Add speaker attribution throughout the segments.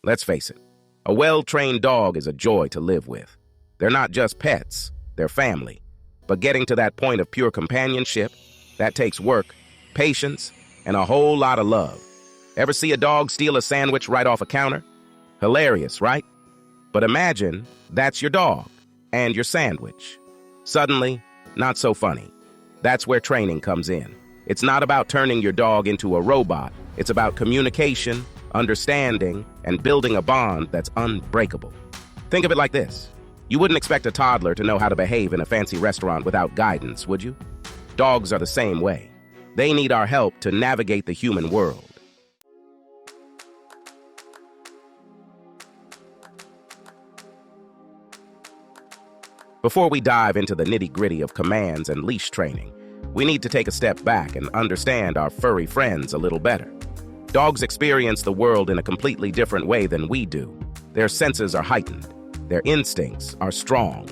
Speaker 1: Let's face it, a well-trained dog is a joy to live with. They're not just pets, they're family. But getting to that point of pure companionship, that takes work, patience, and a whole lot of love. Ever see a dog steal a sandwich right off a counter? Hilarious, right? But imagine that's your dog and your sandwich. Suddenly, not so funny. That's where training comes in. It's not about turning your dog into a robot. It's about communication, understanding, and building a bond that's unbreakable. Think of it like this. You wouldn't expect a toddler to know how to behave in a fancy restaurant without guidance, would you? Dogs are the same way. They need our help to navigate the human world. Before we dive into the nitty-gritty of commands and leash training, we need to take a step back and understand our furry friends a little better. Dogs experience the world in a completely different way than we do. Their senses are heightened. Their instincts are strong.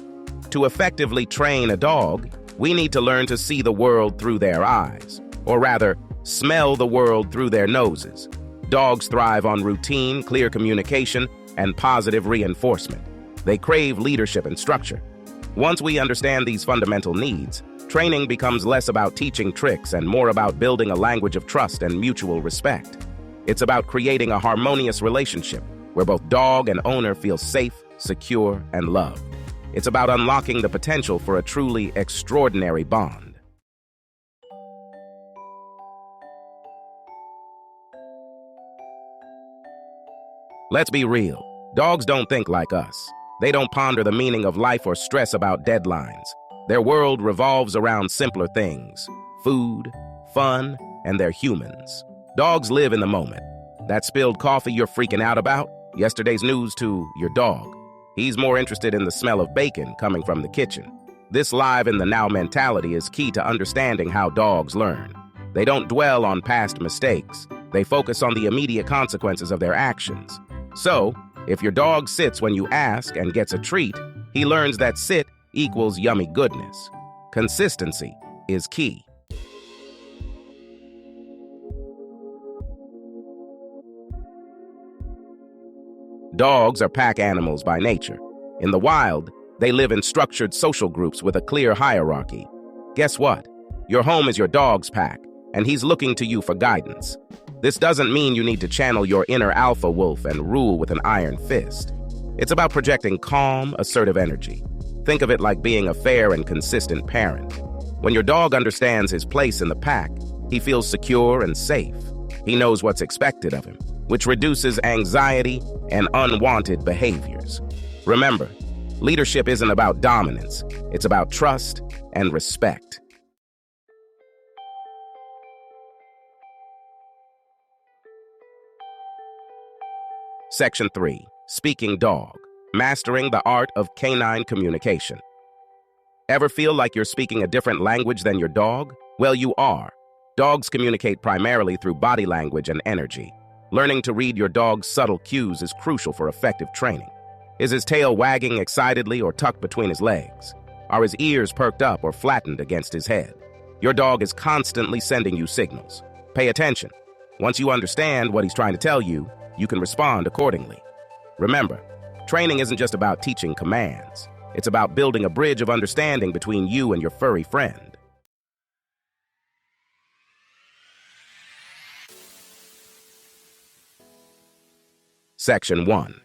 Speaker 1: To effectively train a dog, we need to learn to see the world through their eyes, or rather, smell the world through their noses. Dogs thrive on routine, clear communication, and positive reinforcement. They crave leadership and structure. Once we understand these fundamental needs, training becomes less about teaching tricks and more about building a language of trust and mutual respect. It's about creating a harmonious relationship where both dog and owner feel safe, secure, and loved. It's about unlocking the potential for a truly extraordinary bond. Let's be real. Dogs don't think like us. They don't ponder the meaning of life or stress about deadlines. Their world revolves around simpler things: food, fun, and they're humans. Dogs live in the moment. That spilled coffee you're freaking out about? Yesterday's news to your dog. He's more interested in the smell of bacon coming from the kitchen. This live in the now mentality is key to understanding how dogs learn. They don't dwell on past mistakes. They focus on the immediate consequences of their actions. So, if your dog sits when you ask and gets a treat, he learns that sit equals yummy goodness. Consistency is key. Dogs are pack animals by nature. In the wild, they live in structured social groups with a clear hierarchy. Guess what? Your home is your dog's pack, and he's looking to you for guidance. This doesn't mean you need to channel your inner alpha wolf and rule with an iron fist. It's about projecting calm, assertive energy. Think of it like being a fair and consistent parent. When your dog understands his place in the pack, he feels secure and safe. He knows what's expected of him, which reduces anxiety and unwanted behaviors. Remember, leadership isn't about dominance. It's about trust and respect. Section 3. Speaking Dog. Mastering the art of canine communication. Ever feel like you're speaking a different language than your dog? Well, you are. Dogs communicate primarily through body language and energy. Learning to read your dog's subtle cues is crucial for effective training. Is his tail wagging excitedly or tucked between his legs? Are his ears perked up or flattened against his head? Your dog is constantly sending you signals. Pay attention. Once you understand what he's trying to tell you, you can respond accordingly. Remember, training isn't just about teaching commands. It's about building a bridge of understanding between you and your furry friend. Section 1.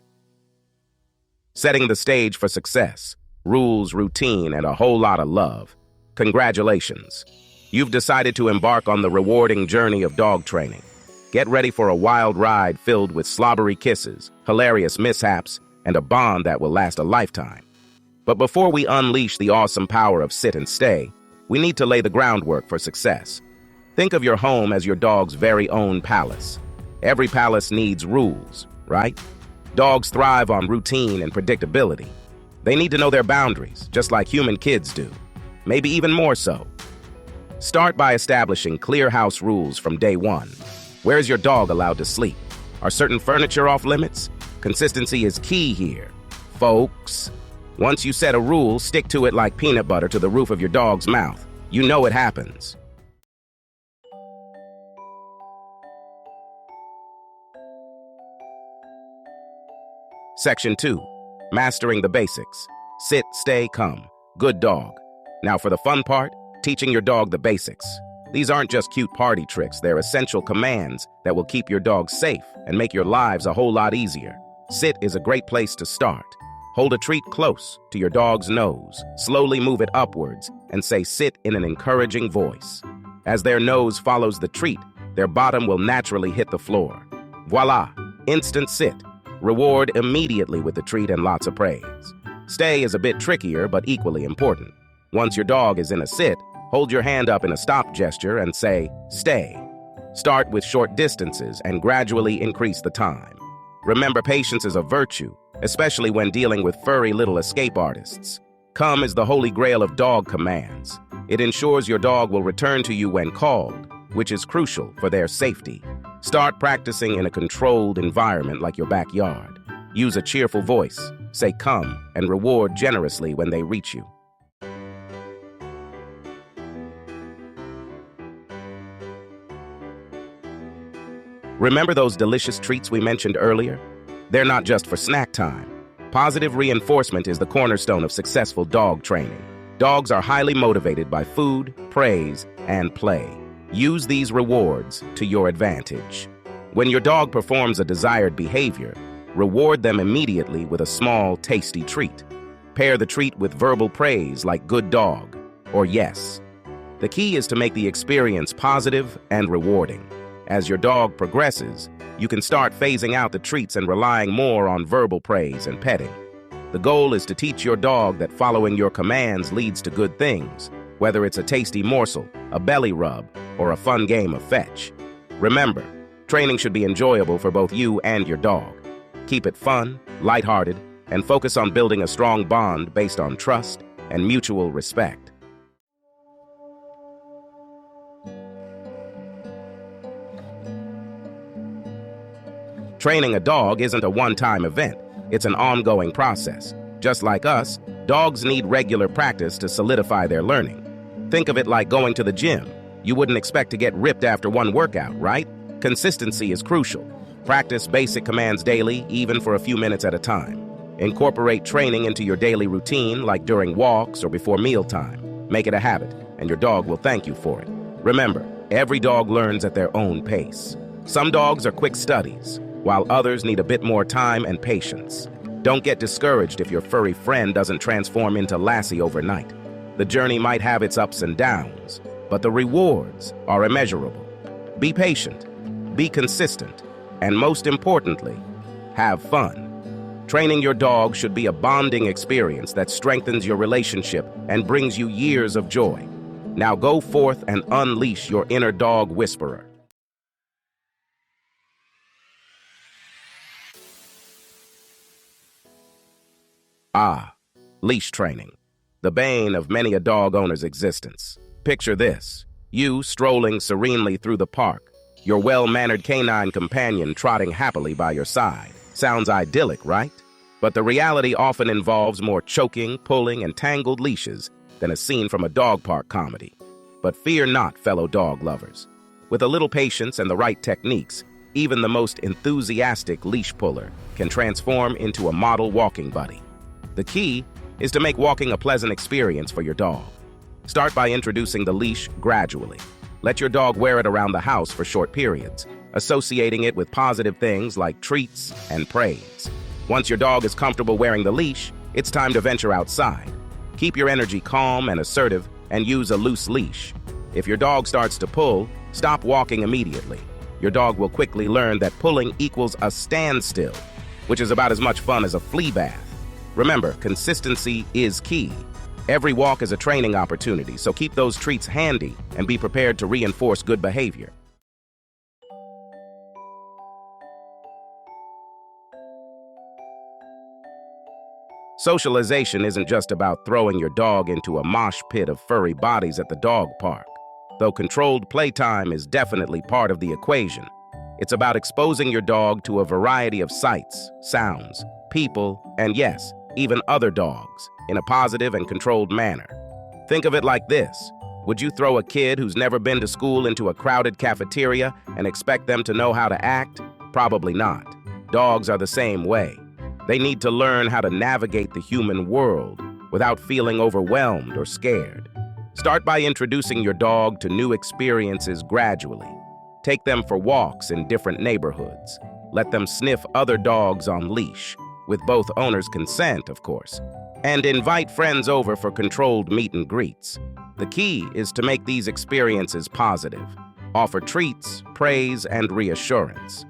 Speaker 1: Setting the stage for success. Rules, routine, and a whole lot of love. Congratulations. You've decided to embark on the rewarding journey of dog training. Get ready for a wild ride filled with slobbery kisses, hilarious mishaps, and a bond that will last a lifetime. But before we unleash the awesome power of sit and stay, we need to lay the groundwork for success. Think of your home as your dog's very own palace. Every palace needs rules, right? Dogs thrive on routine and predictability. They need to know their boundaries, just like human kids do. Maybe even more so. Start by establishing clear house rules from day one. Where is your dog allowed to sleep? Are certain furniture off limits? Consistency is key here, folks. Once you set a rule, stick to it like peanut butter to the roof of your dog's mouth. You know it happens. Section 2. Mastering the basics. Sit, stay, come. Good dog. Now for the fun part, teaching your dog the basics. These aren't just cute party tricks, they're essential commands that will keep your dog safe and make your lives a whole lot easier. Sit is a great place to start. Hold a treat close to your dog's nose, slowly move it upwards, and say sit in an encouraging voice. As their nose follows the treat, their bottom will naturally hit the floor. Voila! Instant sit. Reward immediately with the treat and lots of praise. Stay is a bit trickier, but equally important. Once your dog is in a sit, hold your hand up in a stop gesture and say, stay. Start with short distances and gradually increase the time. Remember, patience is a virtue, especially when dealing with furry little escape artists. Come is the holy grail of dog commands. It ensures your dog will return to you when called, which is crucial for their safety. Start practicing in a controlled environment like your backyard. Use a cheerful voice, say come, and reward generously when they reach you. Remember those delicious treats we mentioned earlier? They're not just for snack time. Positive reinforcement is the cornerstone of successful dog training. Dogs are highly motivated by food, praise, and play. Use these rewards to your advantage. When your dog performs a desired behavior, reward them immediately with a small, tasty treat. Pair the treat with verbal praise like good dog or yes. The key is to make the experience positive and rewarding. As your dog progresses, you can start phasing out the treats and relying more on verbal praise and petting. The goal is to teach your dog that following your commands leads to good things, whether it's a tasty morsel, a belly rub, or a fun game of fetch. Remember, training should be enjoyable for both you and your dog. Keep it fun, lighthearted, and focus on building a strong bond based on trust and mutual respect. Training a dog isn't a one-time event. It's an ongoing process. Just like us, dogs need regular practice to solidify their learning. Think of it like going to the gym. You wouldn't expect to get ripped after one workout, right? Consistency is crucial. Practice basic commands daily, even for a few minutes at a time. Incorporate training into your daily routine, like during walks or before mealtime. Make it a habit, and your dog will thank you for it. Remember, every dog learns at their own pace. Some dogs are quick studies, while others need a bit more time and patience. Don't get discouraged if your furry friend doesn't transform into Lassie overnight. The journey might have its ups and downs, but the rewards are immeasurable. Be patient, be consistent, and most importantly, have fun. Training your dog should be a bonding experience that strengthens your relationship and brings you years of joy. Now go forth and unleash your inner dog whisperer. Leash training, the bane of many a dog owner's existence. Picture this, you strolling serenely through the park, your well-mannered canine companion trotting happily by your side. Sounds idyllic, right? But the reality often involves more choking, pulling, and tangled leashes than a scene from a dog park comedy. But fear not, fellow dog lovers. With a little patience and the right techniques, even the most enthusiastic leash puller can transform into a model walking buddy. The key is to make walking a pleasant experience for your dog. Start by introducing the leash gradually. Let your dog wear it around the house for short periods, associating it with positive things like treats and praise. Once your dog is comfortable wearing the leash, it's time to venture outside. Keep your energy calm and assertive and use a loose leash. If your dog starts to pull, stop walking immediately. Your dog will quickly learn that pulling equals a standstill, which is about as much fun as a flea bath. Remember, consistency is key. Every walk is a training opportunity, so keep those treats handy and be prepared to reinforce good behavior. Socialization isn't just about throwing your dog into a mosh pit of furry bodies at the dog park. Though controlled playtime is definitely part of the equation, it's about exposing your dog to a variety of sights, sounds, people, and yes, even other dogs, in a positive and controlled manner. Think of it like this. Would you throw a kid who's never been to school into a crowded cafeteria and expect them to know how to act? Probably not. Dogs are the same way. They need to learn how to navigate the human world without feeling overwhelmed or scared. Start by introducing your dog to new experiences gradually. Take them for walks in different neighborhoods. Let them sniff other dogs on leash, with both owners' consent, of course. And invite friends over for controlled meet and greets. The key is to make these experiences positive. Offer treats, praise, and reassurance.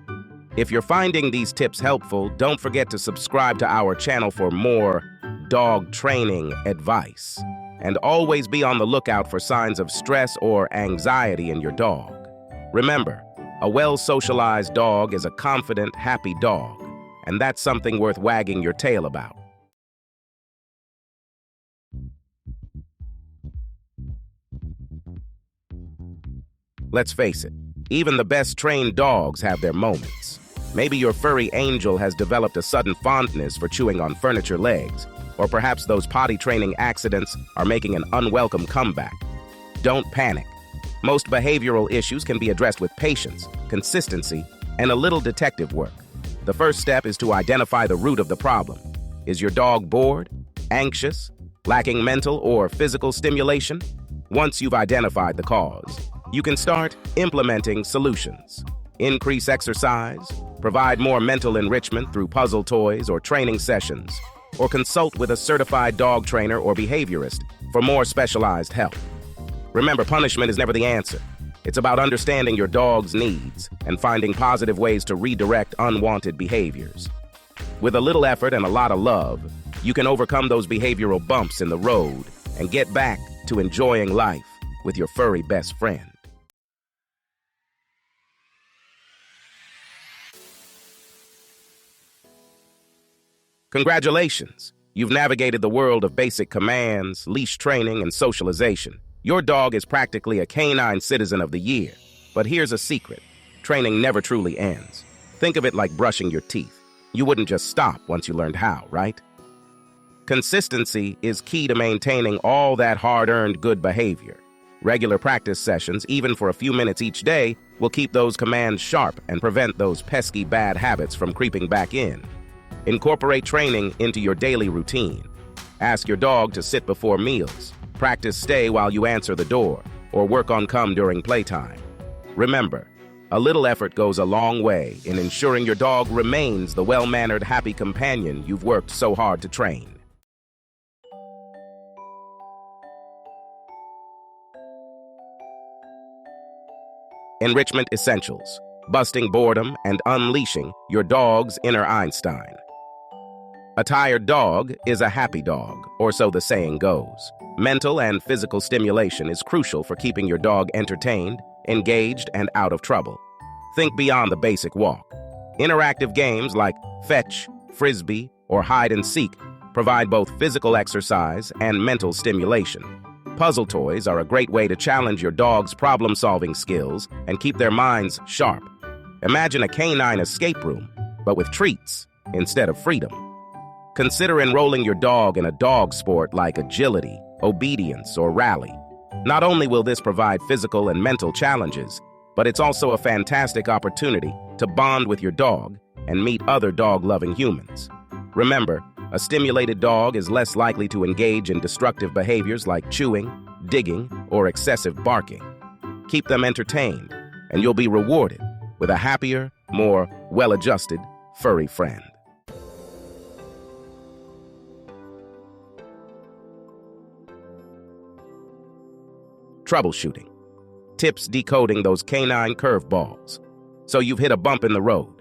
Speaker 1: If you're finding these tips helpful, don't forget to subscribe to our channel for more dog training advice. And always be on the lookout for signs of stress or anxiety in your dog. Remember, a well-socialized dog is a confident, happy dog, and that's something worth wagging your tail about. Let's face it, even the best trained dogs have their moments. Maybe your furry angel has developed a sudden fondness for chewing on furniture legs, or perhaps those potty training accidents are making an unwelcome comeback. Don't panic. Most behavioral issues can be addressed with patience, consistency, and a little detective work. The first step is to identify the root of the problem. Is your dog bored, anxious, lacking mental or physical stimulation? Once you've identified the cause, you can start implementing solutions. Increase exercise, provide more mental enrichment through puzzle toys or training sessions, or consult with a certified dog trainer or behaviorist for more specialized help. Remember, punishment is never the answer. It's about understanding your dog's needs and finding positive ways to redirect unwanted behaviors. With a little effort and a lot of love, you can overcome those behavioral bumps in the road and get back to enjoying life with your furry best friend. Congratulations! You've navigated the world of basic commands, leash training, and socialization. Your dog is practically a canine citizen of the year. But here's a secret. Training never truly ends. Think of it like brushing your teeth. You wouldn't just stop once you learned how, right? Consistency is key to maintaining all that hard-earned good behavior. Regular practice sessions, even for a few minutes each day, will keep those commands sharp and prevent those pesky bad habits from creeping back in. Incorporate training into your daily routine. Ask your dog to sit before meals, practice stay while you answer the door, or work on come during playtime. Remember, a little effort goes a long way in ensuring your dog remains the well-mannered, happy companion you've worked so hard to train. Enrichment Essentials: busting boredom and unleashing your dog's inner Einstein. A tired dog is a happy dog, or so the saying goes. Mental and physical stimulation is crucial for keeping your dog entertained, engaged, and out of trouble. Think beyond the basic walk. Interactive games like fetch, frisbee, or hide and seek provide both physical exercise and mental stimulation. Puzzle toys are a great way to challenge your dog's problem-solving skills and keep their minds sharp. Imagine a canine escape room, but with treats instead of freedom. Consider enrolling your dog in a dog sport like agility, obedience, or rally. Not only will this provide physical and mental challenges, but it's also a fantastic opportunity to bond with your dog and meet other dog-loving humans. Remember, a stimulated dog is less likely to engage in destructive behaviors like chewing, digging, or excessive barking. Keep them entertained, and you'll be rewarded with a happier, more well-adjusted, furry friend. Troubleshooting. Tips decoding those canine curveballs. So you've hit a bump in the road.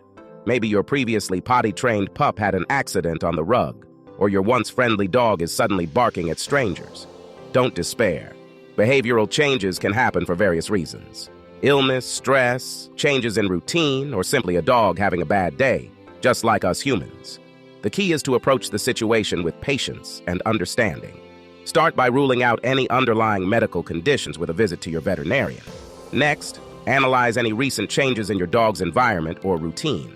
Speaker 1: Maybe your previously potty-trained pup had an accident on the rug, or your once friendly dog is suddenly barking at strangers. Don't despair. Behavioral changes can happen for various reasons. Illness, stress, changes in routine, or simply a dog having a bad day, just like us humans. The key is to approach the situation with patience and understanding. Start by ruling out any underlying medical conditions with a visit to your veterinarian. Next, analyze any recent changes in your dog's environment or routine.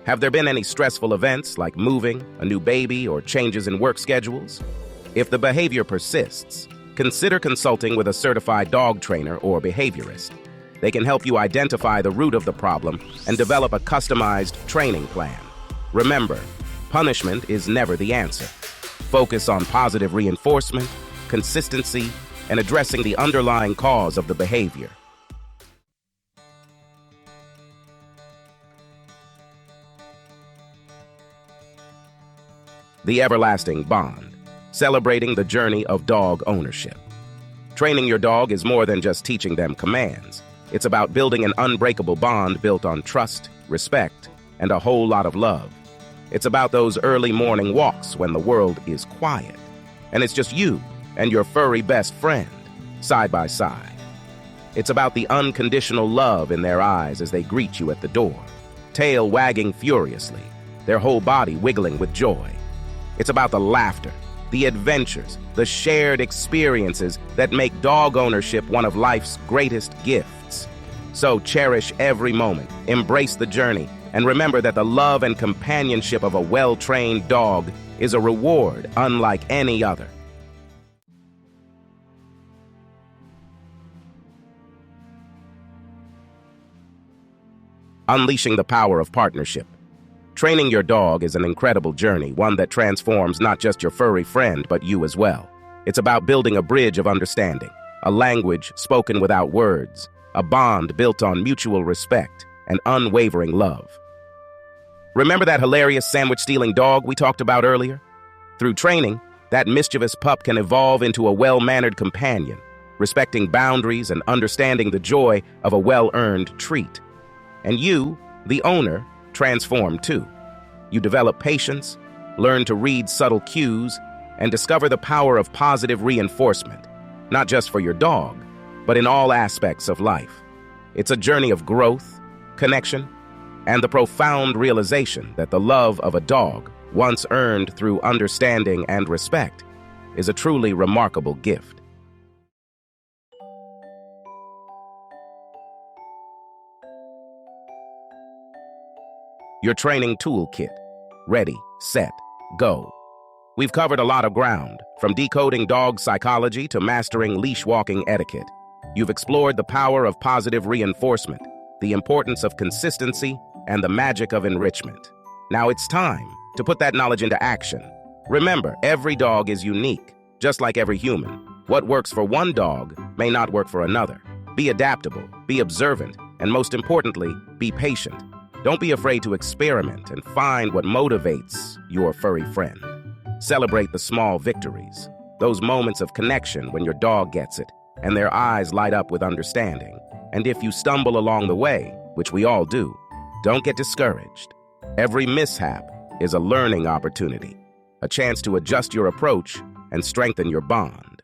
Speaker 1: Have there been any stressful events like moving, a new baby, or changes in work schedules? If the behavior persists, consider consulting with a certified dog trainer or behaviorist. They can help you identify the root of the problem and develop a customized training plan. Remember, Punishment is never the answer. Focus on positive reinforcement, consistency, and addressing the underlying cause of the behavior. The everlasting bond, celebrating the journey of dog ownership. Training your dog is more than just teaching them commands. It's about building an unbreakable bond built on trust, respect, and a whole lot of love. It's about those early morning walks when the world is quiet, and it's just you and your furry best friend, side by side. It's about the unconditional love in their eyes as they greet you at the door, tail wagging furiously, their whole body wiggling with joy. It's about the laughter, the adventures, the shared experiences that make dog ownership one of life's greatest gifts. So cherish every moment, embrace the journey, and remember that the love and companionship of a well-trained dog is a reward unlike any other. Unleashing the power of partnership. Training your dog is an incredible journey, one that transforms not just your furry friend, but you as well. It's about building a bridge of understanding, a language spoken without words, a bond built on mutual respect and unwavering love. Remember that hilarious sandwich-stealing dog we talked about earlier? Through training, that mischievous pup can evolve into a well-mannered companion, respecting boundaries and understanding the joy of a well-earned treat. And you, the owner, transform too. You develop patience, learn to read subtle cues, and discover the power of positive reinforcement, not just for your dog, but in all aspects of life. It's a journey of growth, connection, and the profound realization that the love of a dog, once earned through understanding and respect, is a truly remarkable gift. Your training toolkit. Ready, set, go. We've covered a lot of ground, from decoding dog psychology to mastering leash walking etiquette. You've explored the power of positive reinforcement, the importance of consistency, and the magic of enrichment. Now it's time to put that knowledge into action. Remember, every dog is unique, just like every human. What works for one dog may not work for another. Be adaptable, be observant, and most importantly, be patient. Don't be afraid to experiment and find what motivates your furry friend. Celebrate the small victories, those moments of connection when your dog gets it and their eyes light up with understanding. And if you stumble along the way, which we all do, don't get discouraged. Every mishap is a learning opportunity, a chance to adjust your approach and strengthen your bond.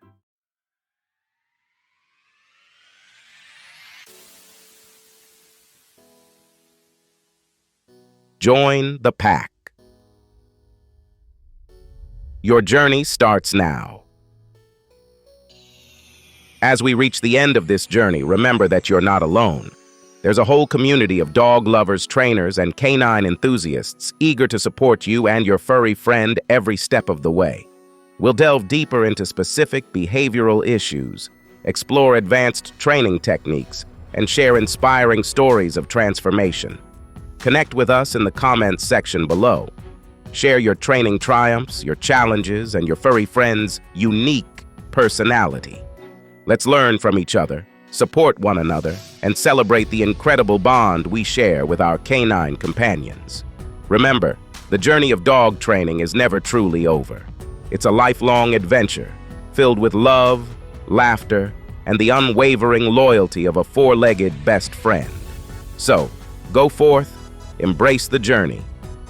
Speaker 1: Join the pack. Your journey starts now. As we reach the end of this journey, remember that you're not alone. There's a whole community of dog lovers, trainers, and canine enthusiasts eager to support you and your furry friend every step of the way. We'll delve deeper into specific behavioral issues, explore advanced training techniques, and share inspiring stories of transformation. Connect with us in the comments section below. Share your training triumphs, your challenges, and your furry friend's unique personality. Let's learn from each other, support one another, and celebrate the incredible bond we share with our canine companions. Remember, the journey of dog training is never truly over. It's a lifelong adventure, filled with love, laughter, and the unwavering loyalty of a four-legged best friend. So, go forth, embrace the journey,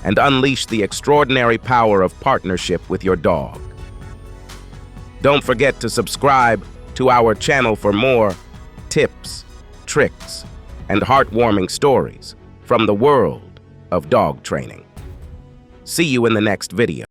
Speaker 1: and unleash the extraordinary power of partnership with your dog. Don't forget to subscribe to our channel for more tips, tricks, and heartwarming stories from the world of dog training. See you in the next video.